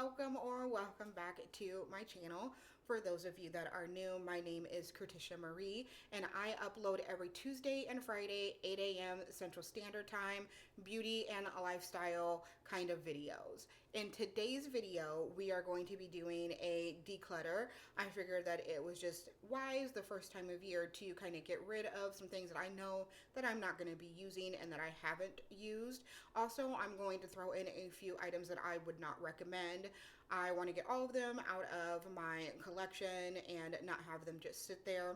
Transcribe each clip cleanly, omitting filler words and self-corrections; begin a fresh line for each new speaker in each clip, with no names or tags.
welcome or welcome back to my channel. For those of you that are new, my name is Kurtisha Marie, and I upload every Tuesday and Friday, 8 a.m. Central Standard Time, beauty and lifestyle kind of videos. In today's video, we are going to be doing a declutter. I figured that it was just wise the first time of year to kind of get rid of some things that I know that I'm not going to be using and that I haven't used. Also, I'm going to throw in a few items that I would not recommend. I want to get all of them out of my collection and not have them just sit there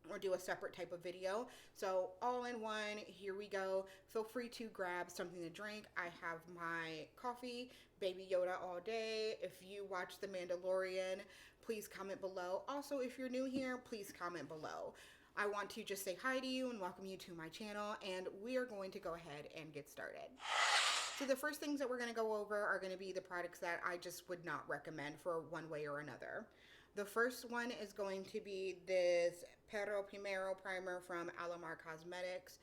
or do a separate type of video. So all in one, here we go. Feel free to grab something to drink. I have my coffee, Baby Yoda all day. If you watch The Mandalorian, please comment below. Also, if you're new here, please comment below. I want to just say hi to you and welcome you to my channel, and we are going to go ahead and get started. So the first things that we're going to go over are going to be the products that I just would not recommend for one way or another. The first one is going to be this Pero Primero primer from Alamar Cosmetics.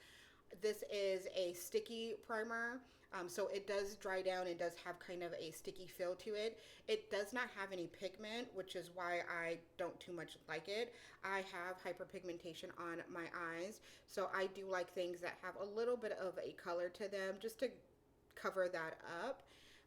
This is a sticky primer, so it does dry down and does have kind of a sticky feel to it. It does not have any pigment, which is why I don't too much like it. I have hyperpigmentation on my eyes, so I do like things that have a little bit of a color to them just to cover that up.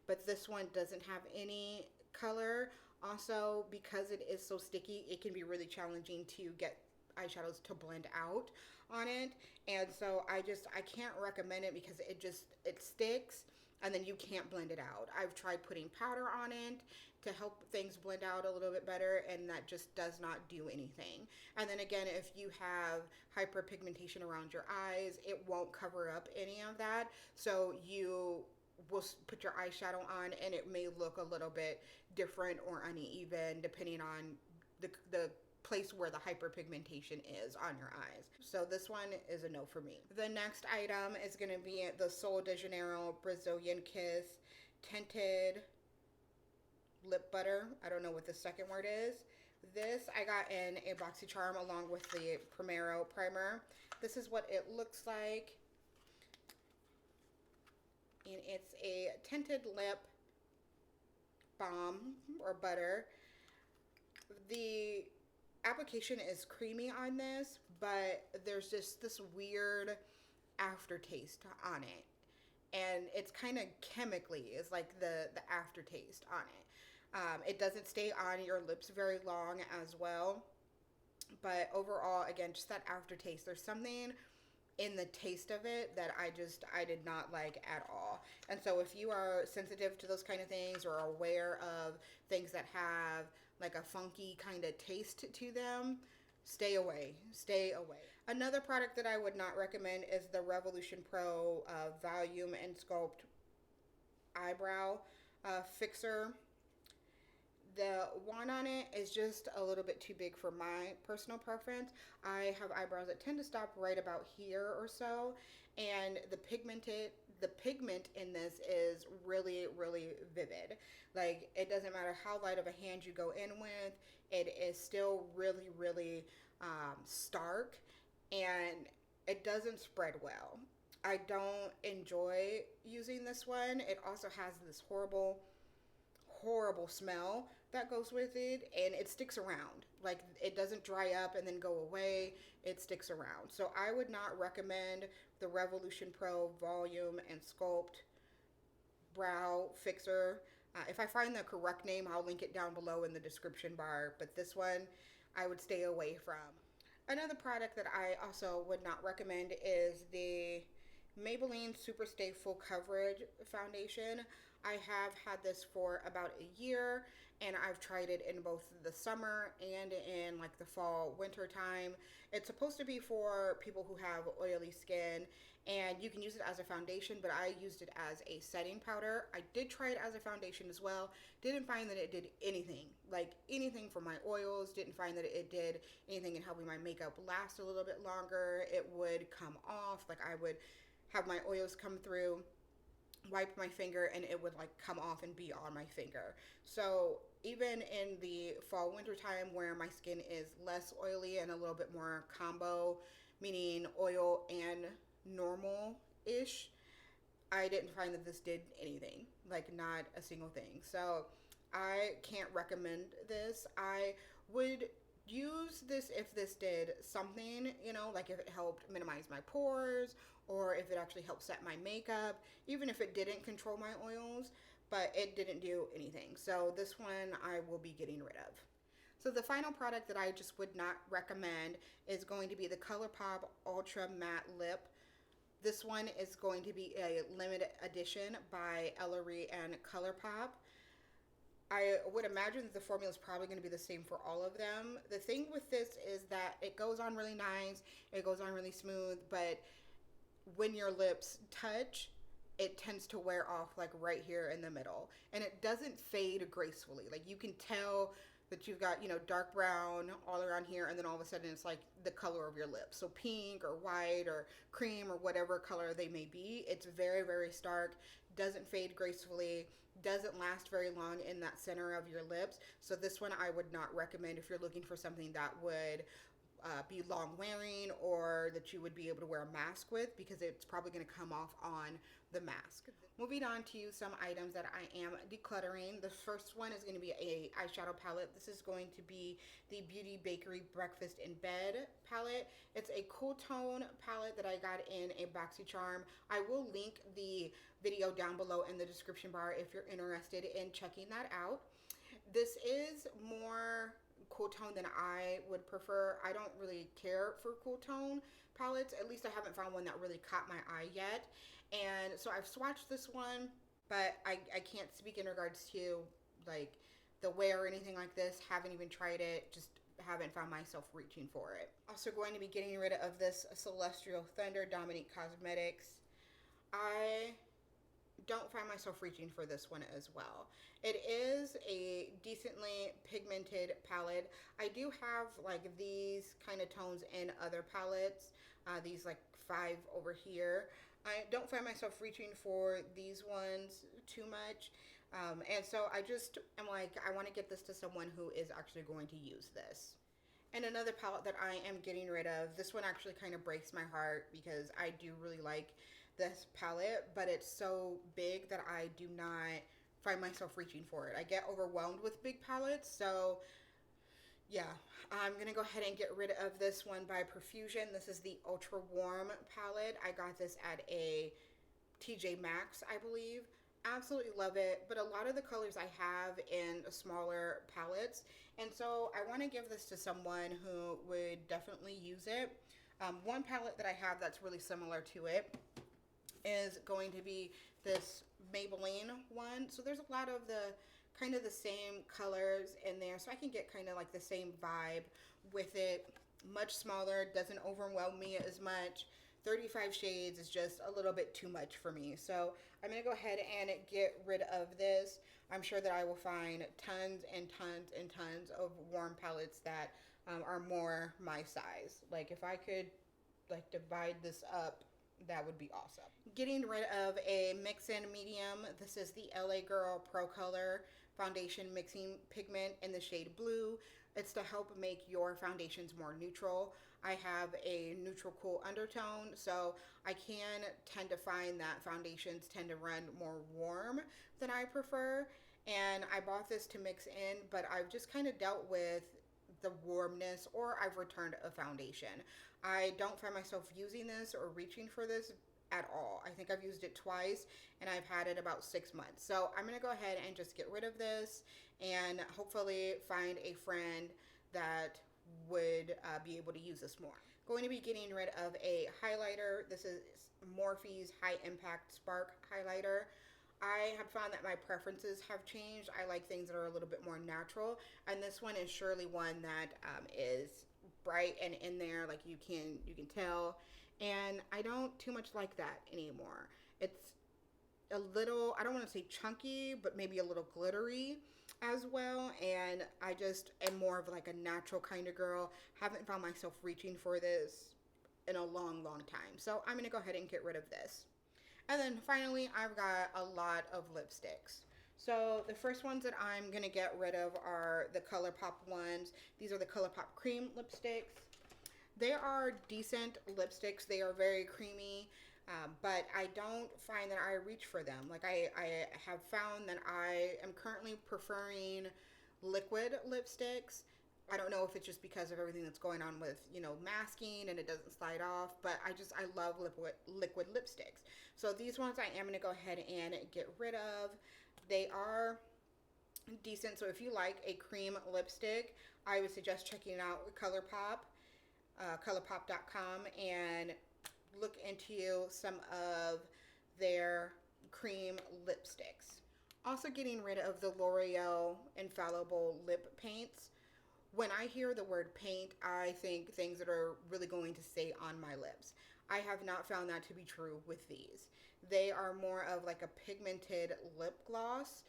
But this one doesn't have any color. Also, because it is so sticky, it can be really challenging to get eyeshadows to blend out on it, and so I can't recommend it because it sticks and then you can't blend it out. I've tried putting powder on it to help things blend out a little bit better, and that just does not do anything. And then again, if you have hyperpigmentation around your eyes, it won't cover up any of that, so you will put your eyeshadow on and it may look a little bit different or uneven depending on the place where the hyperpigmentation is on your eyes. So this one is a no for me. The next item is going to be the Sol de Janeiro Brazilian Kiss Tinted Lip Butter. I don't know what the second word is. This I got in a BoxyCharm along with the Primero primer. This is what it looks like. And it's a tinted lip balm or butter. The application is creamy on this, but there's just this weird aftertaste on it, and it's kind of chemically is like the aftertaste on it. It doesn't stay on your lips very long as well, but overall, again, just that aftertaste, there's something in the taste of it that I did not like at all. And so if you are sensitive to those kind of things or are aware of things that have like a funky kind of taste to them, stay away. Another product that I would not recommend is the Revolution Pro Volume and Sculpt Eyebrow Fixer. The wand on it is just a little bit too big for my personal preference. I have eyebrows that tend to stop right about here or so, and the pigment in this is really, really vivid. Like, it doesn't matter how light of a hand you go in with, it is still really, really stark, and it doesn't spread well. I don't enjoy using this one. It also has this horrible smell that goes with it, and it sticks around. Like, it doesn't dry up and then go away, it sticks around. So I would not recommend the Revolution Pro Volume and Sculpt Brow Fixer. If I find the correct name, I'll link it down below in the description bar, but this one I would stay away from. Another product that I also would not recommend is the Maybelline Superstay Full Coverage Foundation. I have had this for about a year, and I've tried it in both the summer and in like the fall winter time. It's supposed to be for people who have oily skin, and you can use it as a foundation, but I used it as a setting powder. I did try it as a foundation as well. Didn't find that it did anything for my oils. Didn't find that it did anything in helping my makeup last a little bit longer. It would come off. Like, I would have my oils come through, wipe my finger, and it would like come off and be on my finger. So even in the fall winter time where my skin is less oily and a little bit more combo, meaning oil and normal ish, I didn't find that this did anything, like not a single thing. So I can't recommend this. I would use this if this did something, you know, like if it helped minimize my pores or if it actually helped set my makeup, even if it didn't control my oils, but it didn't do anything. So this one I will be getting rid of. So the final product that I just would not recommend is going to be the ColourPop Ultra Matte Lip. This one is going to be a limited edition by Ellery and ColourPop. I would imagine that the formula is probably going to be the same for all of them. The thing with this is that it goes on really nice, it goes on really smooth, but when your lips touch, it tends to wear off like right here in the middle. And it doesn't fade gracefully. Like you can tell that you've got, you know, dark brown all around here, and then all of a sudden it's like the color of your lips. So pink or white or cream or whatever color they may be. It's very, very stark, doesn't fade gracefully, doesn't last very long in that center of your lips. So this one I would not recommend if you're looking for something that would be long wearing or that you would be able to wear a mask with, because it's probably going to come off on the mask. Moving on to some items that I am decluttering. The first one is going to be a eyeshadow palette. This is going to be the Beauty Bakery Breakfast in Bed palette. It's a cool tone palette that I got in a BoxyCharm. I will link the video down below in the description bar if you're interested in checking that out. This is more cool tone than I would prefer. I don't really care for cool tone palettes. At least I haven't found one that really caught my eye yet. And so I've swatched this one, but I can't speak in regards to like the wear or anything like this. Haven't even tried it. Just haven't found myself reaching for it. Also going to be getting rid of this Celestial Thunder Dominique Cosmetics. I don't find myself reaching for this one as well. It is a decently pigmented palette. I do have like these kind of tones in other palettes, these like 5 over here. I don't find myself reaching for these ones too much. And so I just am like, I want to get this to someone who is actually going to use this. And another palette that I am getting rid of, this one actually kind of breaks my heart because I do really like this palette, but it's so big that I do not find myself reaching for it. I get overwhelmed with big palettes, so yeah, I'm gonna go ahead and get rid of this one by Profusion. This is the Ultra Warm palette. I got this at a TJ Maxx, I believe. Absolutely love it, but a lot of the colors I have in smaller palettes, and so I want to give this to someone who would definitely use it. One palette that I have that's really similar to it is going to be this Maybelline one. So there's a lot of the kind of the same colors in there, so I can get kind of like the same vibe with it. Much smaller, doesn't overwhelm me as much. 35 shades is just a little bit too much for me. So I'm going to go ahead and get rid of this. I'm sure that I will find tons and tons and tons of warm palettes that are more my size. Like if I could like divide this up, that would be awesome. Getting rid of a mix-in medium. This is the LA Girl Pro Color Foundation Mixing Pigment in the shade Blue. It's to help make your foundations more neutral. I have a neutral cool undertone, so I can tend to find that foundations tend to run more warm than I prefer. And I bought this to mix in, but I've just kind of dealt with the warmness, or I've returned a foundation. I don't find myself using this or reaching for this at all. I think I've used it twice and I've had it about 6 months. So I'm going to go ahead and just get rid of this and hopefully find a friend that would be able to use this more. Going to be getting rid of a highlighter. This is Morphe's High Impact Spark Highlighter. I have found that my preferences have changed. I like things that are a little bit more natural, and this one is surely one that is bright and in there, like you can tell, and I don't too much like that anymore. It's a little, I don't want to say chunky, but maybe a little glittery as well, and I just am more of like a natural kind of girl. Haven't found myself reaching for this in a long time, so I'm gonna go ahead and get rid of this. And then finally, I've got a lot of lipsticks. So the first ones that I'm gonna get rid of are the ColourPop ones. These are the ColourPop cream lipsticks. They are decent lipsticks. They are very creamy. But I don't find that I reach for them. Like I have found that I am currently preferring liquid lipsticks. I don't know if it's just because of everything that's going on with, masking and it doesn't slide off, but I love liquid lipsticks. So these ones I am going to go ahead and get rid of. They are decent. So if you like a cream lipstick, I would suggest checking out ColourPop, ColourPop.com, and look into some of their cream lipsticks. Also getting rid of the L'Oreal Infallible lip paints. When I hear the word paint, I think things that are really going to stay on my lips. I have not found that to be true with these. They are more of like a pigmented lip gloss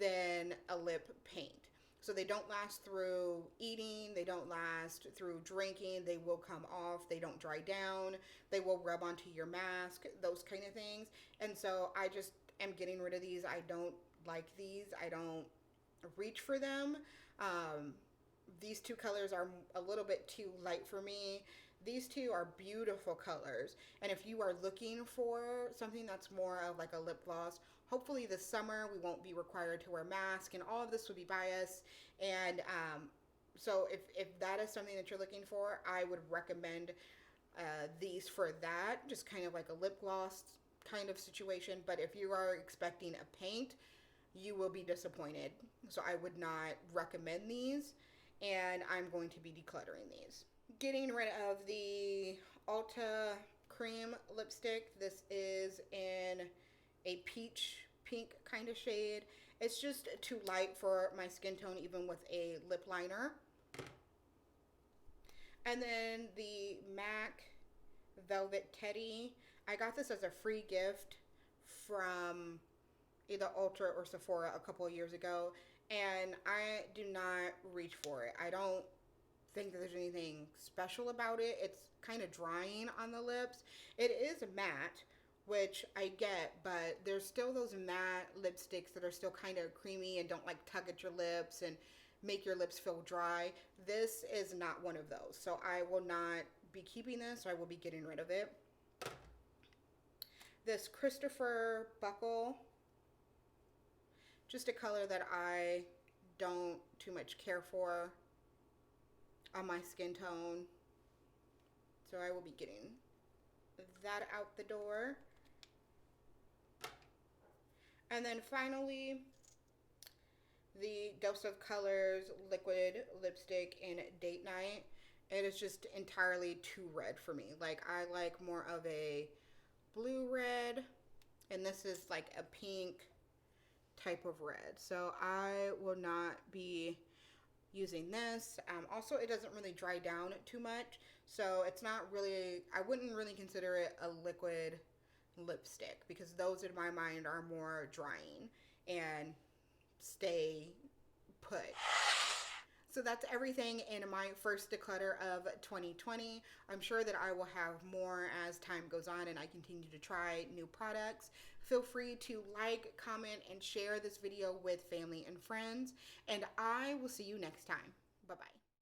than a lip paint. So they don't last through eating, they don't last through drinking, they will come off, they don't dry down, they will rub onto your mask, those kind of things. And so I just am getting rid of these. I don't like these. I don't reach for them. These two colors are a little bit too light for me. These two are beautiful colors. And if you are looking for something that's more of like a lip gloss, hopefully this summer we won't be required to wear masks and all of this will be by us. And so if that is something that you're looking for, I would recommend these for that. Just kind of like a lip gloss kind of situation. But if you are expecting a paint, you will be disappointed. So I would not recommend these. And I'm going to be decluttering these. Getting rid of the Ulta cream lipstick. This is in a peach pink kind of shade. It's just too light for my skin tone, even with a lip liner. And then the MAC Velvet Teddy. I got this as a free gift from either Ulta or Sephora a couple of years ago, and I do not reach for it. I don't think that there's anything special about it. It's kind of drying on the lips. It is matte, which I get, but there's still those matte lipsticks that are still kind of creamy and don't like tug at your lips and make your lips feel dry. This is not one of those. So I will not be keeping this. I will be getting rid of it. This Christopher Buckle, just a color that I don't too much care for on my skin tone. So I will be getting that out the door. And then finally, the Dose of Colors liquid lipstick in Date Night. It is just entirely too red for me. Like, I like more of a blue red, and this is like a pink type of red. So I will not be using this. Also, it doesn't really dry down too much. So it's not really, I wouldn't really consider it a liquid lipstick because those in my mind are more drying and stay put. So that's everything in my first declutter of 2020. I'm sure that I will have more as time goes on and I continue to try new products. Feel free to like, comment, and share this video with family and friends. And I will see you next time. Bye-bye.